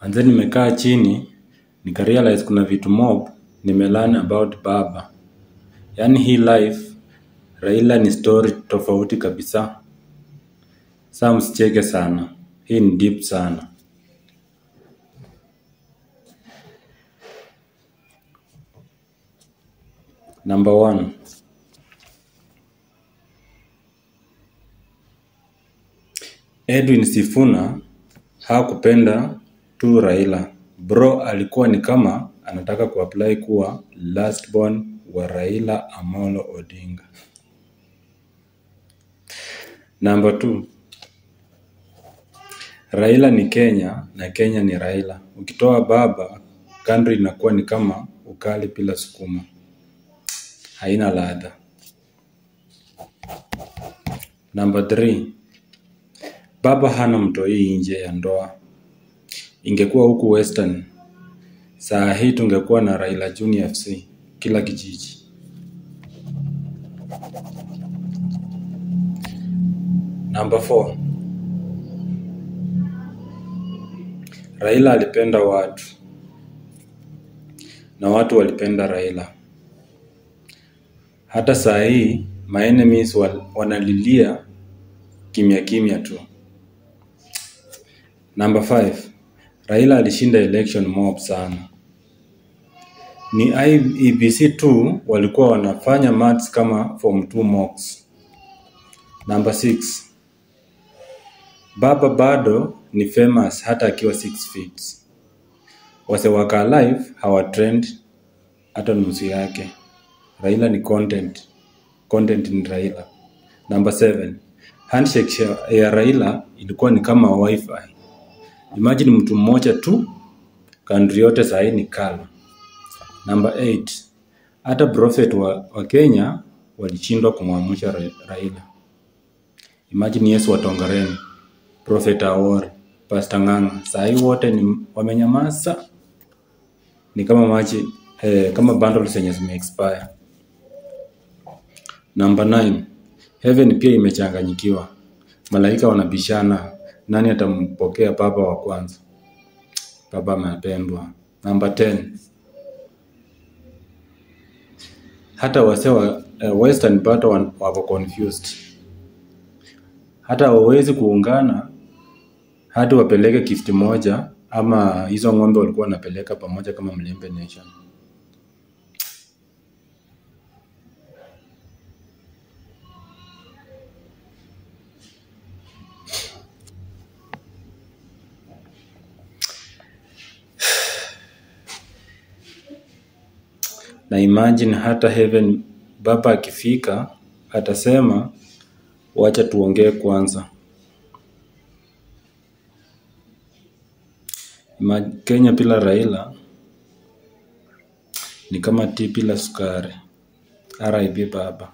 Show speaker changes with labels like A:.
A: Anze nimekaa chini, nikarealize kuna vitu mob, nimelearn about baba. Yaani hii life, Raila ni story tofauti kabisa. Saa msicheke sana, hii ni deep sana. Number 1. Edwin Sifuna hakupenda tu Raila. Bro alikuwa ni kama anataka kuapply kuwa last born wa Raila Amolo Odinga. Number 2. Raila ni Kenya na Kenya ni Raila. Ukitoa baba, country inakuwa ni kama ukali bila sukuma. Haina ladha. Number 3. Baba hana mtoi nje ya ndoa. Ingekuwa huku Western, saa hii tungekuwa na Raila Junior FC kila kijiji. Number 4. Raila alipenda watu na watu walipenda Raila. Hata saa hii my enemies wanalilia kimya kimya tu. Number 5. Raila alishinda election mob sana. Ni IEBC tu walikuwa wanafanya maths kama form 2 mocks. Number 6. Baba bado ni famous hata akiwa 6 feet. Wase waka alive hawa trend hata nusu yake. Raila ni content. Content ni Raila. Number 7. Handshake ya Raila ilikuwa ni kama wifi. Imagine mtu mmoja tu, country yote saa hii ni kala. Number 8. Hata prophet wa Kenya walishindwa kumwamsha Raila. Imagine Yesu wa Tongareni, Prophet Awori, Pastor Ng'ang'a. Saa hii wote ni wamenyamaza. Ni kama maji, kama bundles zenye zime-expire. Number 9. Heaven pia imechanganyikiwa. Malaika wanabishana nani atampokea baba wa kwanza. Baba amependwa. Number 10. Hata wase wa Western pato wako confused. Hata hawawezi kuungana hadi wapeleke gift moja ama hizo ng'ombe walikuwa wanapeleka pamoja kama Mlembe Nation. Na imagine hata heaven baba akifika atasema wacha tuongee kwanza. Kenya bila Raila ni kama tea bila sukari. RIP baba.